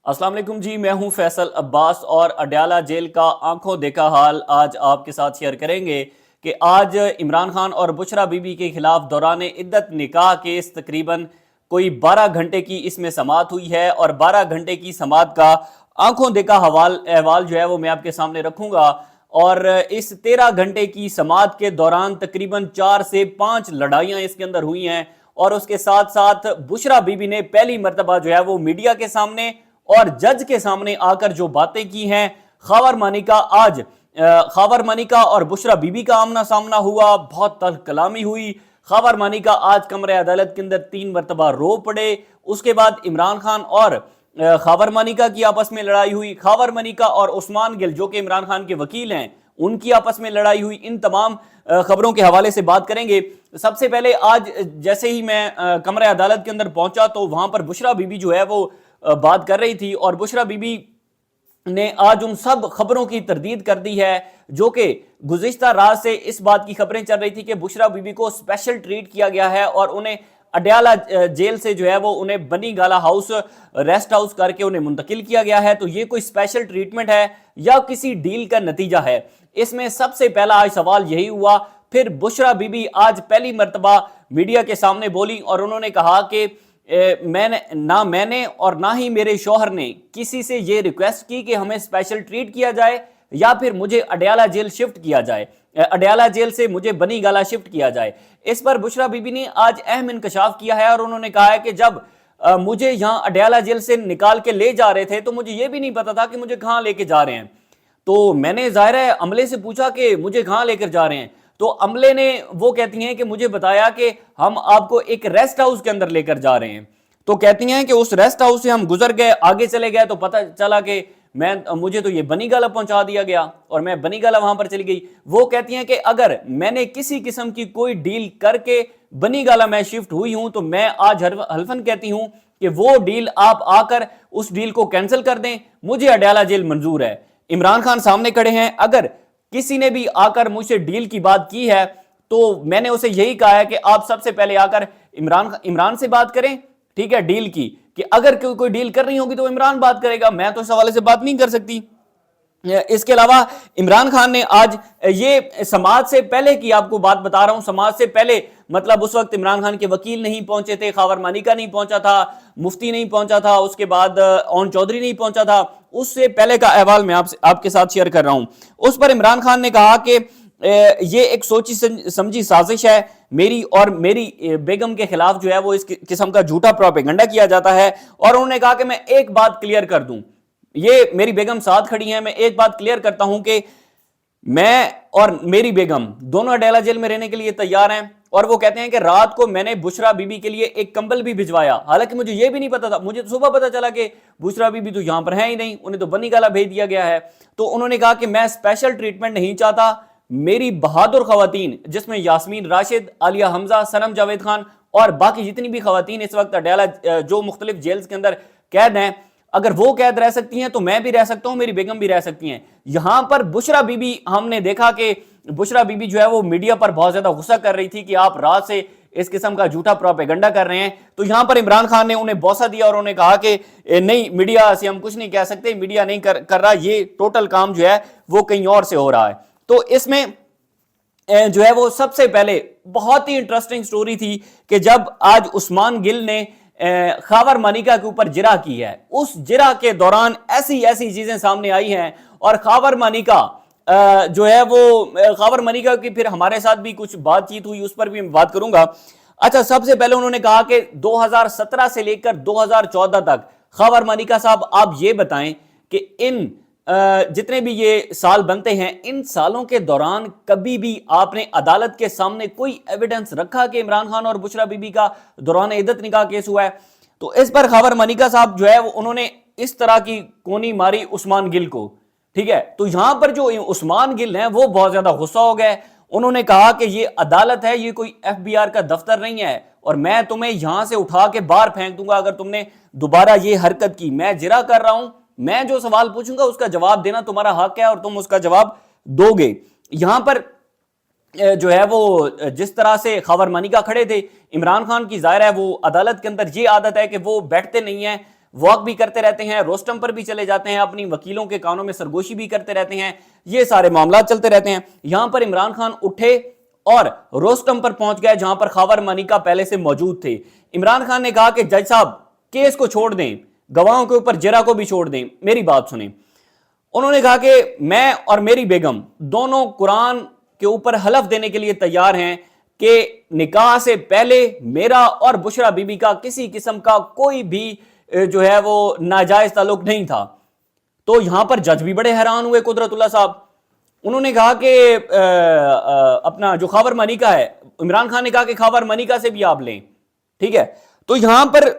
अस्सलाम वालेकुम जी, मैं हूं फैसल अब्बास और अडयाला जेल का आंखों देखा हाल आज आपके साथ शेयर करेंगे कि आज इमरान खान और बुशरा बीबी के खिलाफ दौरान इद्दत निकाह केस तकरीबन कोई 12 घंटे की इसमें समाअत हुई है और 12 घंटे की समाअत का आंखों देखा अहवाल जो है वो मैं आपके सामने रखूंगा। और इस 13 घंटे की समाअत के दौरान तकरीबन 4 से 5 लड़ाइयां इसके अंदर हुई हैं और उसके साथ साथ बुशरा बीबी ने पहली मर्तबा जो है वो मीडिया के सामने और जज के सामने आकर जो बातें की हैं। खावर मानिका और बुशरा बीबी का आमना सामना हुआ, बहुत तल्ख कलामी हुई। खावर मानिका आज कमरे अदालत के अंदर 3 मरतबा रो पड़े। उसके बाद इमरान खान और खावर मानिका की आपस में लड़ाई हुई। खावर मानिका और उस्मान गिल जो कि इमरान खान के वकील हैं उनकी आपस में लड़ाई हुई। इन तमाम खबरों के हवाले से बात करेंगे। सबसे पहले आज जैसे ही मैं कमरे अदालत के अंदर पहुंचा तो वहां पर बुशरा बीबी जो है वो बात कर रही थी और बुशरा बीबी ने आज उन सब खबरों की तरदीद कर दी है जो कि गुज़िश्ता रात से इस बात की खबरें चल रही थी कि बुशरा बीबी को स्पेशल ट्रीट किया गया है और उन्हें अडयाला जेल से जो है वो उन्हें बनी गाला हाउस रेस्ट हाउस करके उन्हें मुंतकिल किया गया है। तो ये कोई स्पेशल ट्रीटमेंट है या किसी डील का नतीजा है, इसमें सबसे पहला आज सवाल यही हुआ। फिर बुशरा बीबी आज पहली मर्तबा मीडिया के सामने बोली और उन्होंने कहा कि मैंने और ना ही मेरे शौहर ने किसी से ये रिक्वेस्ट की कि हमें स्पेशल ट्रीट किया जाए या फिर मुझे अडयाला जेल शिफ्ट किया जाए, अडयाला जेल से मुझे बनी गाला शिफ्ट किया जाए। इस पर बुशरा बीबी ने आज अहम इंकशाफ किया है और उन्होंने कहा है कि जब मुझे यहाँ अडयाला जेल से निकाल के ले जा रहे थे तो मुझे ये भी नहीं पता था कि मुझे कहाँ लेके जा रहे हैं। तो मैंने ज़ाहिर है अमले से पूछा कि मुझे कहाँ लेकर जा रहे हैं, तो अमले ने वो कहती हैं कि मुझे बताया कि हम आपको एक रेस्ट हाउस के अंदर लेकर जा रहे हैं। तो कहती हैं कि उस रेस्ट हाउस से हम गुजर गए, आगे चले गए तो पता चला कि मुझे तो ये बनी गाला पहुंचा दिया गया और मैं बनी गाला वहां पर चली गई। वो कहती हैं कि अगर मैंने किसी किस्म की कोई डील करके बनी गाला मैं शिफ्ट हुई हूं तो मैं आज हल्फन कहती हूं कि वो डील आप आकर उस डील को कैंसिल कर दें, मुझे अडयाला जेल मंजूर है। इमरान खान सामने खड़े हैं, अगर किसी ने भी आकर मुझसे डील की बात की है तो मैंने उसे यही कहा है कि आप सबसे पहले आकर इमरान से बात करें, ठीक है, डील की कि अगर कोई डील कर रही होगी तो इमरान बात करेगा, मैं तो इस हवाले से बात नहीं कर सकती। इसके अलावा इमरान खान ने आज ये समाज से पहले की आपको बात बता रहा हूं, समाज से पहले मतलब उस वक्त इमरान खान के वकील नहीं पहुंचे थे, खावर मानिका नहीं पहुंचा था, मुफ्ती नहीं पहुंचा था, उसके बाद ओन चौधरी नहीं पहुंचा था, उससे पहले का अहवाल मैं आपके साथ शेयर कर रहा हूं। उस पर इमरान खान ने कहा कि ये एक सोची समझी साजिश है, मेरी और मेरी बेगम के खिलाफ जो है वो इस किस्म का झूठा प्रोपेगेंडा किया जाता है। और उन्होंने कहा कि मैं एक बात क्लियर कर दूं, ये मेरी बेगम साथ खड़ी हैं, मैं एक बात क्लियर करता हूं कि मैं और मेरी बेगम दोनों अडयाला जेल में रहने के लिए तैयार हैं। और वो कहते हैं कि रात को मैंने बुशरा बीबी के लिए एक कंबल भी भिजवाया, हालांकि मुझे ये भी नहीं पता था, मुझे तो सुबह पता चला कि बुशरा बीबी तो यहां पर है ही नहीं, उन्हें तो बनी गाला भेज दिया गया है। तो उन्होंने कहा कि मैं स्पेशल ट्रीटमेंट नहीं चाहता, मेरी बहादुर खवातीन जिसमें यास्मीन राशिद, आलिया हमजा, सनम जावेद खान और बाकी जितनी भी खवातीन इस वक्त अडयाला जो मुख्तलिफ जेल्स के अंदर कैद हैं, अगर वो कैद रह सकती हैं तो मैं भी रह सकता हूं, मेरी बेगम भी रह सकती हैं। यहां पर बुशरा बीबी, हमने देखा कि बुशरा बीबी जो है वो मीडिया पर बहुत ज्यादा गुस्सा कर रही थी कि आप रात से इस किस्म का झूठा प्रोपेगेंडा कर रहे हैं। तो यहां पर इमरान खान ने उन्हें बौसा दिया और उन्होंने कहा कि नहीं, मीडिया से हम कुछ नहीं कह सकते, मीडिया नहीं कर रहा, ये टोटल काम जो है वो कहीं और से हो रहा है। तो इसमें जो है वो सबसे पहले बहुत ही इंटरेस्टिंग स्टोरी थी कि जब आज उस्मान गिल ने खावर मानिका के ऊपर जिरा की है, उस जिरा के दौरान ऐसी ऐसी चीजें सामने आई हैं और खावर मानिका जो है वो खावर मानिका की फिर हमारे साथ भी कुछ बातचीत हुई, उस पर भी मैं बात करूंगा। अच्छा, सबसे पहले उन्होंने कहा कि 2017 से लेकर 2014 तक खावर मानिका साहब आप ये बताएं कि इन जितने भी ये साल बनते हैं, इन सालों के दौरान कभी भी आपने अदालत के सामने कोई एविडेंस रखा कि इमरान खान और बुशरा बीबी का दौरान इद्दत निकाह केस हुआ है? तो इस पर खावर मानिका साहब जो है उन्होंने इस तरह की कोनी मारी उस्मान गिल को, ठीक है। तो यहां पर जो उस्मान गिल हैं वो बहुत ज्यादा गुस्सा हो गए। उन्होंने कहा कि ये अदालत है, ये कोई FBI का दफ्तर नहीं है और मैं तुम्हें यहां से उठा के बाहर फेंक दूंगा अगर तुमने दोबारा ये हरकत की। मैं जिरा कर रहा हूं, मैं जो सवाल पूछूंगा उसका जवाब देना तुम्हारा हक है और तुम उसका जवाब दोगे। यहां पर जो है वो जिस तरह से खावर मानिका खड़े थे, इमरान खान की जाहिर है वो अदालत के अंदर ये आदत है कि वो बैठते नहीं है, واک بھی کرتے رہتے ہیں, روسٹم پر بھی چلے جاتے ہیں, اپنی وکیلوں کے کانوں میں سرگوشی بھی کرتے رہتے ہیں, یہ سارے معاملات چلتے رہتے ہیں. یہاں پر عمران خان اٹھے اور روسٹم پر پہنچ گئے جہاں پر خاور مانیکا پہلے سے موجود تھے. عمران خان نے کہا کہ جج صاحب کیس کو چھوڑ دیں, گواہوں کے اوپر جرا کو بھی چھوڑ دیں, میری بات سنیں. انہوں نے کہا کہ میں اور میری بیگم دونوں قرآن کے اوپر حلف دینے کے لیے تیار ہیں کہ نکاح سے پہلے میرا اور بشرا بی بی کا کسی قسم کا کوئی بھی جو ہے وہ ناجائز تعلق نہیں تھا. تو یہاں پر جج بھی بڑے حیران ہوئے قدرت اللہ صاحب. انہوں نے کہا کہ اپنا جو خاور مانیکا ہے, عمران خان نے کہا کہ خاور مانیکا سے بھی آپ لیں, ٹھیک ہے. تو یہاں پر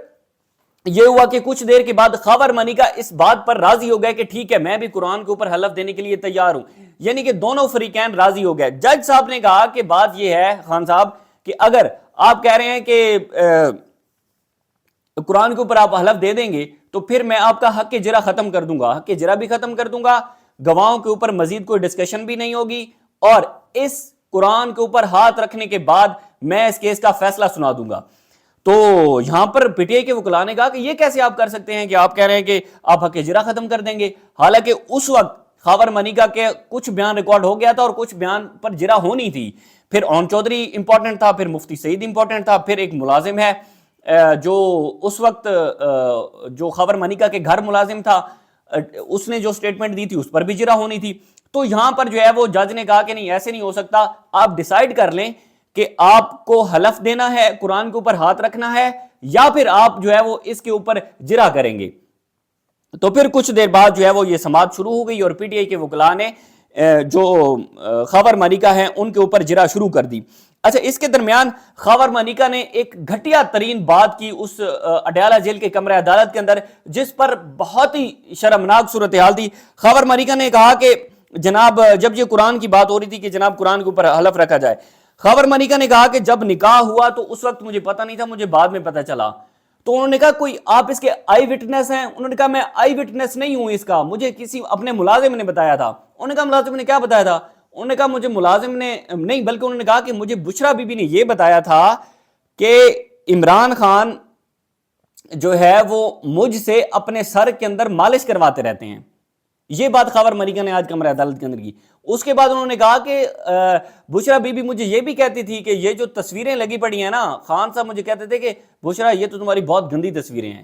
یہ ہوا کہ کچھ دیر کے بعد خاور مانیکا اس بات پر راضی ہو گئے کہ ٹھیک ہے میں بھی قرآن کے اوپر حلف دینے کے لیے تیار ہوں, یعنی کہ دونوں فریقین راضی ہو گئے. جج صاحب نے کہا کہ بات یہ ہے خان صاحب کہ اگر آپ کہہ رہے ہیں کہ قرآن کے اوپر آپ حلف دے دیں گے تو پھر میں آپ کا حق جرا ختم کر دوں گا, حق جرا بھی ختم کر دوں گا, گواہوں کے اوپر مزید کوئی ڈسکشن بھی نہیں ہوگی, اور اس قرآن کے اوپر ہاتھ رکھنے کے بعد میں اس کیس کا فیصلہ سنا دوں گا. تو یہاں پر پی ٹی آئی کے وکلاء نے کہا کہ یہ کیسے آپ کر سکتے ہیں کہ آپ کہہ رہے ہیں کہ آپ حق جرا ختم کر دیں گے, حالانکہ اس وقت خاور مانیکا کے کچھ بیان ریکارڈ ہو گیا تھا اور کچھ بیان پر جرا ہونی تھی. پھر اون چودھری امپورٹنٹ تھا, پھر مفتی سعید امپورٹنٹ تھا, پھر ایک ملازم ہے جو اس وقت جو خاور مانیکا کے گھر ملازم تھا, اس نے جو سٹیٹمنٹ دی تھی اس پر بھی جرا ہونی تھی. تو یہاں پر جو ہے وہ جج نے کہا کہ نہیں ایسے نہیں ہو سکتا, آپ ڈیسائیڈ کر لیں کہ آپ کو حلف دینا ہے, قرآن کے اوپر ہاتھ رکھنا ہے, یا پھر آپ جو ہے وہ اس کے اوپر جرا کریں گے. تو پھر کچھ دیر بعد جو ہے وہ یہ سماعت شروع ہو گئی اور پی ٹی آئی کے وکلاء نے جو خاور مانیکا ہیں ان کے اوپر جرا شروع کر دی. اچھا, اس کے درمیان خاور مانیکا نے ایک گھٹیا ترین بات کی اس اڈیالہ جیل کے کمرہ عدالت کے اندر, جس پر بہت ہی شرمناک صورتحال تھی. خاور مانیکا نے کہا کہ جناب جب یہ قرآن کی بات ہو رہی تھی کہ جناب قرآن کے اوپر حلف رکھا جائے, خاور مانیکا نے کہا کہ جب نکاح ہوا تو اس وقت مجھے پتہ نہیں تھا, مجھے بعد میں پتہ چلا. تو انہوں نے کہا کوئی آپ اس کے آئی وٹنس ہیں؟ انہوں نے کہا میں آئی وٹنس نہیں ہوں اس کا, مجھے کسی اپنے ملازم نے بتایا تھا. انہوں نے کہا ملازم نے کیا بتایا تھا؟ انہوں نے کہا مجھے ملازم نے نہیں, بلکہ انہوں نے کہا کہ مجھے بشرا بی بی نے یہ بتایا تھا کہ عمران خان جو ہے وہ مجھ سے اپنے سر کے اندر مالش کرواتے رہتے ہیں. یہ بات خاور مانیکا نے آج کمرہ عدالت کے اندر کی. اس کے بعد انہوں نے کہا کہ بشرا بی بی مجھے یہ بھی کہتی تھی کہ یہ جو تصویریں لگی پڑی ہیں نا, خان صاحب مجھے کہتے تھے کہ بشرا یہ تو تمہاری بہت گندی تصویریں ہیں.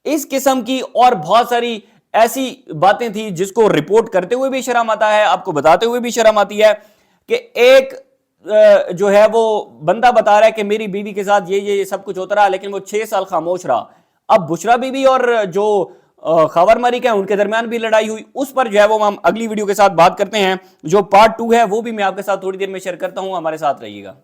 اس قسم کی اور بہت ساری ایسی باتیں تھی جس کو رپورٹ کرتے ہوئے بھی شرم آتا ہے, آپ کو بتاتے ہوئے بھی شرم آتی ہے کہ ایک جو ہے وہ بندہ بتا رہا ہے کہ میری بیوی کے ساتھ یہ سب کچھ ہوتا رہا, لیکن وہ 6 سال خاموش رہا. اب بشرا بی بی اور جو خاور مانیکا ہیں ان کے درمیان بھی لڑائی ہوئی, اس پر جو ہے وہ ہم اگلی ویڈیو کے ساتھ بات کرتے ہیں. جو پارٹ 2 ہے وہ بھی میں آپ کے ساتھ تھوڑی دیر میں شیئر کرتا ہوں, ہمارے ساتھ رہیے گا.